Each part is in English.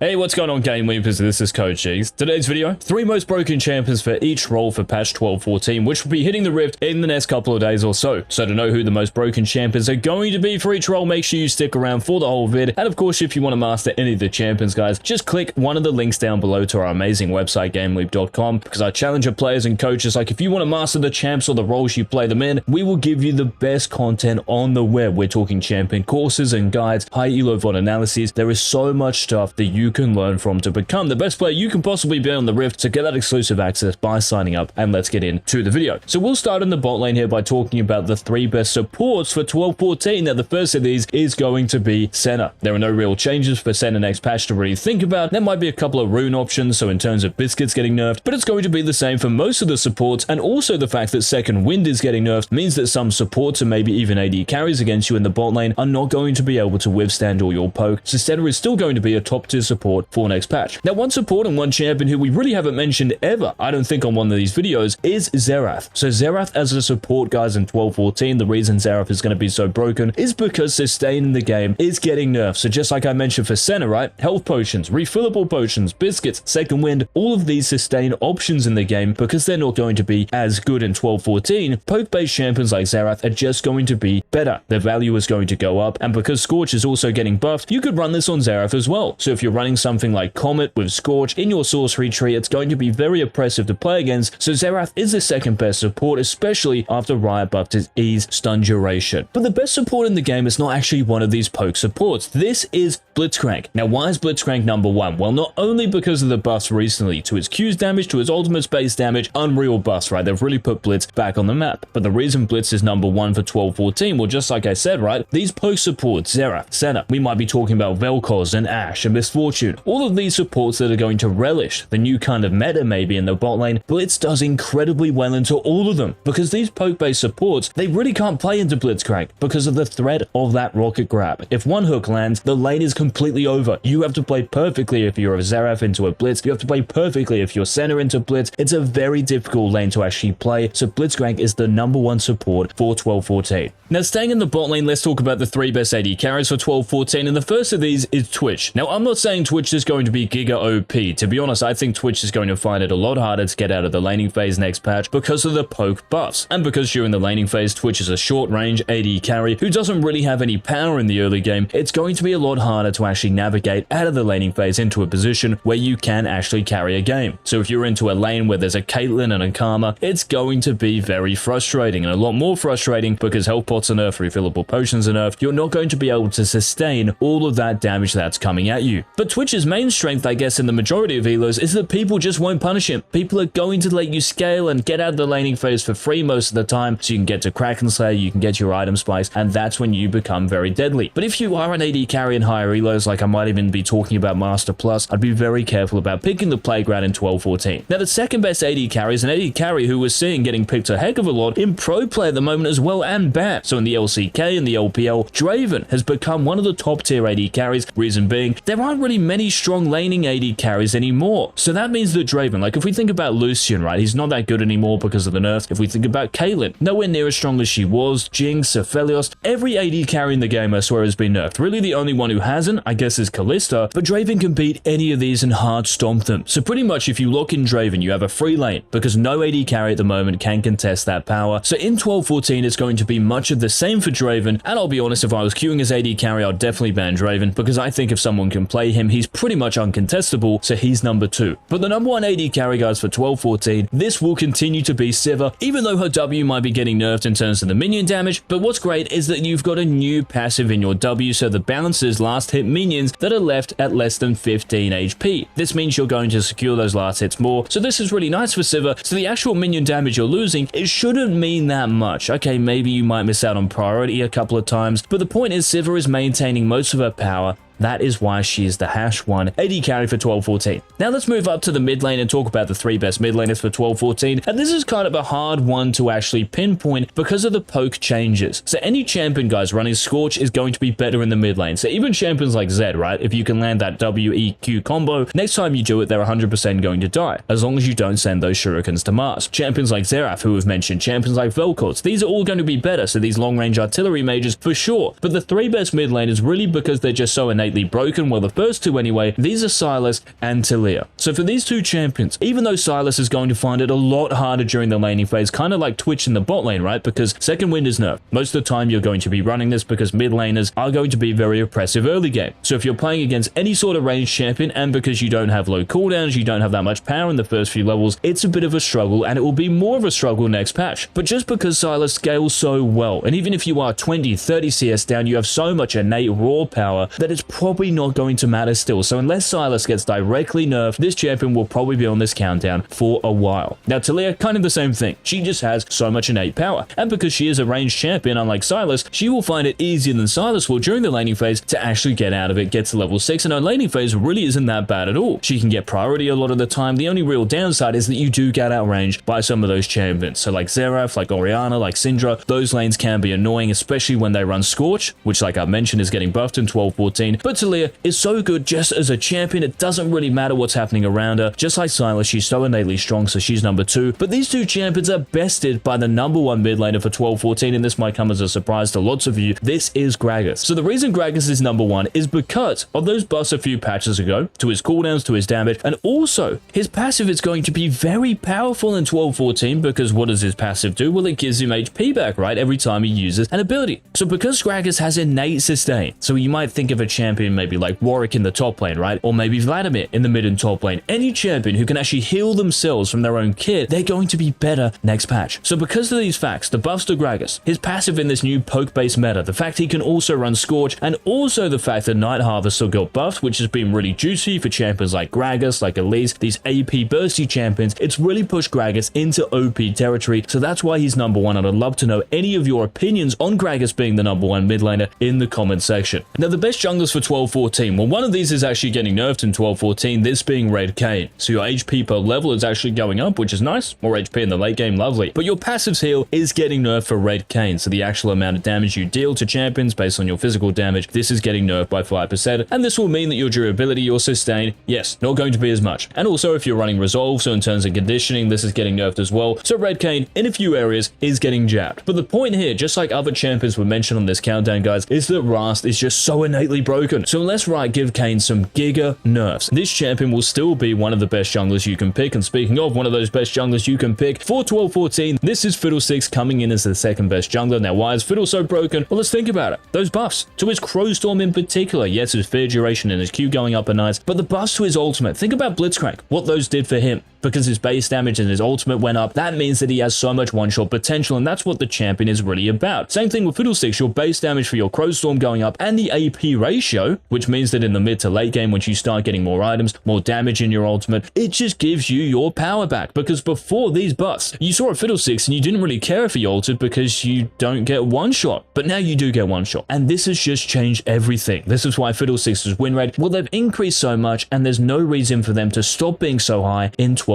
Hey, what's going on, GameLeapers? This is Coach Cheese. Today's video, 3 most broken champions for each role for patch 12.14, which will be hitting the Rift in the next couple of days or so. So to know who the most broken champions are going to be for each role, make sure you stick around for the whole vid. And of course, if you want to master any of the champions, guys, just click one of the links down below to our amazing website, GameLeap.com, because our challenger players and coaches, like if you want to master the champs or the roles you play them in, we will give you the best content on the web. We're talking champion courses and guides, high elo VOD analyses. There is so much stuff that you can learn from to become the best player you can possibly be on the Rift. So get that exclusive access by signing up, and let's get into the video. So we'll start in the bot lane here by talking about the 3 best supports for 12.14. Now the first of these is going to be Senna. There are no real changes for Senna next patch to really think about. There might be a couple of rune options, so in terms of biscuits getting nerfed, but it's going to be the same for most of the supports. And also the fact that second wind is getting nerfed means that some supports and maybe even AD carries against you in the bot lane are not going to be able to withstand all your poke. So Senna is still going to be a top tier support for next patch. Now one support and one champion who we really haven't mentioned ever, I don't think, on one of these videos, is Xerath. So Xerath as a support, guys, in 12.14, the reason Xerath is going to be so broken is because sustain in the game is getting nerfed. So just like I mentioned for Senna, right? Health potions, refillable potions, biscuits, second wind, all of these sustain options in the game, because they're not going to be as good in 12.14, poke-based champions like Xerath are just going to be better. Their value is going to go up, and because Scorch is also getting buffed, you could run this on Xerath as well. So if you're running something like Comet with Scorch in your sorcery tree, it's going to be very oppressive to play against. So Xerath is the second best support, especially after Riot buffed his ease stun duration. But the best support in the game is not actually one of these poke supports. This is Blitzcrank. Now why is Blitzcrank number 1? Well, not only because of the buffs recently to his Q's damage, to his ultimate space damage, unreal buffs, right? They've really put Blitz back on the map. But the reason Blitz is number 1 for 12.14, well, just like I said, right? These poke supports, Xerath, Senna, we might be talking about Vel'Koz and Ashe and Misfortune. All of these supports that are going to relish the new kind of meta maybe in the bot lane, Blitz does incredibly well into all of them, because these poke-based supports, they really can't play into Blitzcrank because of the threat of that rocket grab. If one hook lands, the lane is completely over. You have to play perfectly if you're a Xerath into a Blitz. You have to play perfectly if you're Senna into Blitz. It's a very difficult lane to actually play, so Blitzcrank is the number 1 support for 12.14. Now staying in the bot lane, let's talk about the 3 best AD carries for 12.14, and the first of these is Twitch. Now I'm not saying Twitch is going to be giga OP. To be honest, I think Twitch is going to find it a lot harder to get out of the laning phase next patch because of the poke buffs, and because during the laning phase Twitch is a short range AD carry who doesn't really have any power in the early game. It's going to be a lot harder to actually navigate out of the laning phase into a position where you can actually carry a game. So if you're into a lane where there's a Caitlyn and a Karma, it's going to be very frustrating, and a lot more frustrating because health pots are nerfed, refillable potions are nerfed. You're not going to be able to sustain all of that damage that's coming at you. But Twitch's main strength, I guess, in the majority of elos is that people just won't punish him. People are going to let you scale and get out of the laning phase for free most of the time, so you can get to Kraken Slayer, you can get your item spice, and that's when you become very deadly. But if you are an AD carry in higher elos, like I might even be talking about Master Plus, I'd be very careful about picking the playground in 12.14. Now the second best AD carry is an AD carry who we're seeing getting picked a heck of a lot in pro play at the moment as well, and BAM. So in the LCK and the LPL, Draven has become one of the top tier AD carries. Reason being, there aren't really many strong laning AD carries anymore. So that means that Draven, like if we think about Lucian, right, he's not that good anymore because of the nerfs. If we think about Caitlyn, nowhere near as strong as she was. Jinx, Aphelios, every AD carry in the game I swear has been nerfed. Really the only one who hasn't, I guess, is Kalista, but Draven can beat any of these and hard stomp them. So pretty much if you lock in Draven, you have a free lane, because no AD carry at the moment can contest that power. So in 12.14, it's going to be much of the same for Draven, and I'll be honest, if I was queuing as AD carry, I'd definitely ban Draven, because I think if someone can play him, he's pretty much uncontestable, so he's number 2. But the number 1 AD carry, guys, for 12.14, this will continue to be Sivir, even though her W might be getting nerfed in terms of the minion damage. But what's great is that you've got a new passive in your W, so the balances last hit minions that are left at less than 15 HP. This means you're going to secure those last hits more, so this is really nice for Sivir. So the actual minion damage you're losing, it shouldn't mean that much. Okay, maybe you might miss out on priority a couple of times, but the point is Sivir is maintaining most of her power. That is why she is the #1 AD carry for 12.14. Now let's move up to the mid lane and talk about the 3 best mid laners for 12.14. And this is kind of a hard one to actually pinpoint because of the poke changes. So any champion, guys, running Scorch is going to be better in the mid lane. So even champions like Zed, right? If you can land that WEQ combo, next time you do it, they're 100% going to die, as long as you don't send those shurikens to Mars. Champions like Xerath, who we've mentioned, champions like Vel'Koz, these are all going to be better. So these long range artillery mages for sure. But the 3 best mid laners, really because they're just so innate innately broken. Well, the first two anyway, these are Sylas and Taliyah. So for these two champions, even though Sylas is going to find it a lot harder during the laning phase, kind of like Twitch in the bot lane, right? Because second wind is nerfed. Most of the time you're going to be running this because mid laners are going to be very oppressive early game. So if you're playing against any sort of ranged champion, and because you don't have low cooldowns, you don't have that much power in the first few levels, it's a bit of a struggle, and it will be more of a struggle next patch. But just because Sylas scales so well, and even if you are 20, 30 CS down, you have so much innate raw power that it's probably not going to matter still. So unless Sylas gets directly nerfed, this champion will probably be on this countdown for a while. Now Taliyah, kind of the same thing. She just has so much innate power, and because she is a ranged champion, unlike Sylas, she will find it easier than Sylas will during the laning phase to actually get out of it, get to level 6, and her laning phase really isn't that bad at all. She can get priority a lot of the time. The only real downside is that you do get outranged by some of those champions. So like Xerath, like Orianna, like Syndra, those lanes can be annoying, especially when they run Scorch, which like I mentioned is getting buffed in 12-14. But Taliyah is so good just as a champion, it doesn't really matter what's happening around her. Just like Sylas, she's so innately strong, so she's number 2. But these two champions are bested by the number 1 mid laner for 12-14, and this might come as a surprise to lots of you. This is Gragas. So the reason Gragas is number 1 is because of those buffs a few patches ago, to his cooldowns, to his damage, and also his passive is going to be very powerful in 12-14, because what does his passive do? Well, it gives him HP back, right, every time he uses an ability. So because Gragas has innate sustain, so you might think of a champion maybe like Warwick in the top lane, right, or maybe Vladimir in the mid and top lane. Any champion who can actually heal themselves from their own kit, they're going to be better next patch. So because of these facts, the buffs to Gragas, his passive in this new poke-based meta, the fact he can also run Scorch, and also the fact that Night Harvester got buffed, which has been really juicy for champions like Gragas, like Elise, these AP bursty champions, it's really pushed Gragas into OP territory. So that's why he's number 1, and I'd love to know any of your opinions on Gragas being the number 1 mid laner in the comment section. Now the best junglers for 12-14, well, one of these is actually getting nerfed in 12-14, this being Red Kayn. So your HP per level is actually going up, which is nice. More HP in the late game, lovely. But your passives heal is getting nerfed for Red Kayn, so the actual amount of damage you deal to champions based on your physical damage, this is getting nerfed by 5%, and this will mean that your durability, your sustain, yes, not going to be as much. And also if you're running Resolve, so in terms of conditioning, this is getting nerfed as well. So Red Kayn, in a few areas, is getting jabbed. But the point here, just like other champions were mentioned on this countdown, guys, is that Rast is just so innately broken. So unless Riot give Kayn some giga nerfs, this champion will still be one of the best junglers you can pick. And speaking of one of those best junglers you can pick for 12-14, this is Fiddlesticks coming in as the second best jungler. Now why is Fiddle so broken? Well, let's think about it. Those buffs to his Crowstorm in particular, yes, his fear duration and his Q going up are nice, but the buffs to his ultimate, think about Blitzcrank, what those did for him. Because his base damage and his ultimate went up, that means that he has so much one-shot potential, and that's what the champion is really about. Same thing with Fiddlesticks, your base damage for your Crowstorm going up, and the AP ratio, which means that in the mid to late game, once you start getting more items, more damage in your ultimate, it just gives you your power back. Because before these buffs, you saw a Fiddlesticks and you didn't really care if he ulted because you don't get one-shot, but now you do get one-shot, and this has just changed everything. This is why Fiddlesticks' win rate, well, they've increased so much, and there's no reason for them to stop being so high in 12-14.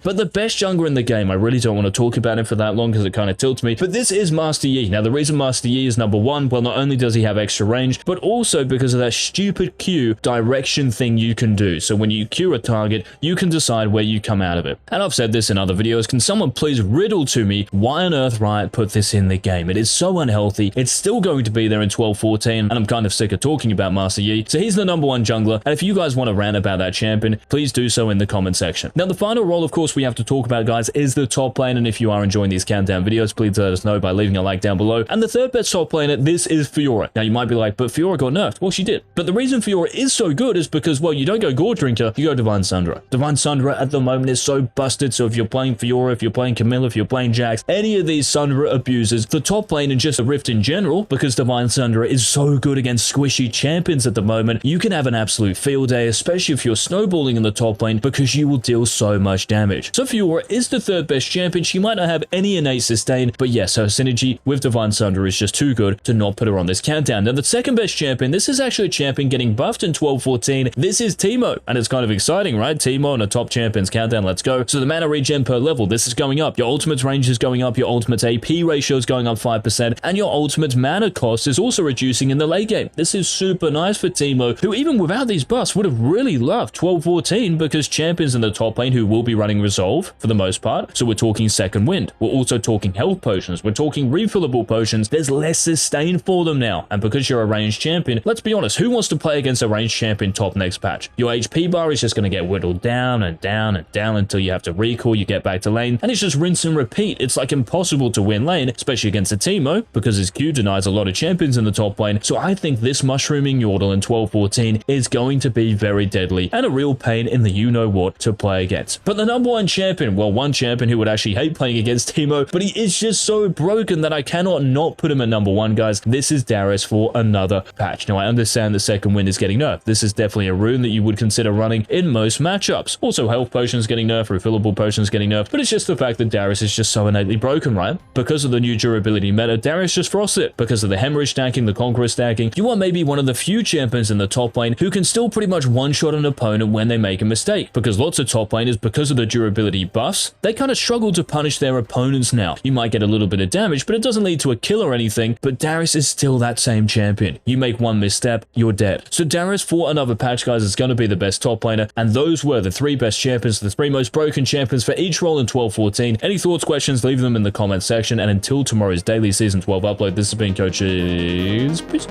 But the best jungler in the game, I really don't want to talk about it for that long because it kind of tilts me, but this is Master Yi. Now the reason Master Yi is number 1, well, not only does he have extra range, but also because of that stupid Q direction thing you can do. So when you Q a target, you can decide where you come out of it. And I've said this in other videos, can someone please riddle to me why on earth Riot put this in the game? It is so unhealthy. It's still going to be there in 12-14, and I'm kind of sick of talking about Master Yi. So he's the number 1 jungler, and if you guys want to rant about that champion, please do so in the comment section. Now the final role, of course, we have to talk about, guys, is the top lane, and if you are enjoying these countdown videos, please let us know by leaving a like down below. And the third best top laner, this is Fiora. Now you might be like, but Fiora got nerfed. Well, she did. But the reason Fiora is so good is because, well, you don't go Gore Drinker, you go Divine Sundra. Divine Sundra at the moment is so busted, so if you're playing Fiora, if you're playing Camilla, if you're playing Jax, any of these Sundra abusers, the top lane and just the Rift in general, because Divine Sundra is so good against squishy champions at the moment, you can have an absolute field day, especially if you're snowballing in the top lane, because you will deal so much damage. So Fiora is the third best champion. She might not have any innate sustain, but yes, her synergy with Divine Sundra is just too good to not put her on this countdown. Now the second best champion, this is actually a champion getting buffed in 12-14. This is Teemo, and it's kind of exciting, right? Teemo on a top champions countdown, let's go. So the mana regen per level, this is going up. Your ultimate's range is going up, your ultimate's AP ratio is going up 5%, and your ultimate's mana cost is also reducing in the late game. This is super nice for Teemo, who even without these buffs would have really loved 12-14, because champions in the top lane who will be running Resolve for the most part, so we're talking second wind, we're also talking health potions, we're talking refillable potions, there's less sustain for them now, and because you're a ranged champion, let's be be honest, who wants to play against a ranged champion top next patch? Your HP bar is just going to get whittled down and down and down until you have to recall, you get back to lane, and it's just rinse and repeat. It's like impossible to win lane, especially against a Teemo, because his Q denies a lot of champions in the top lane. So I think this mushrooming Yordle in 12-14 is going to be very deadly and a real pain in the you-know-what to play against. But the number one champion, well, one champion who would actually hate playing against Teemo, but he is just so broken that I cannot not put him at number one, guys. This is Darius for another patch. Now, I understand the second wind is getting nerfed. This is definitely a rune that you would consider running in most matchups. Also, health potions getting nerfed, refillable potions getting nerfed, but it's just the fact that Darius is just so innately broken, right? Because of the new durability meta, Darius just frosts it. Because of the hemorrhage stacking, the conqueror stacking, you are maybe one of the few champions in the top lane who can still pretty much one-shot an opponent when they make a mistake. Because lots of top laners, because of the durability buffs, they kind of struggle to punish their opponents now. You might get a little bit of damage, but it doesn't lead to a kill or anything, but Darius is still that same champion. You make one misstep, you're dead. So Darius for another patch, guys, is going to be the best top laner, and those were the three best champions, the three most broken champions for each role in 12-14. Any thoughts, questions, leave them in the comment section, and until tomorrow's daily Season 12 upload, this has been Coach EZ. Peace.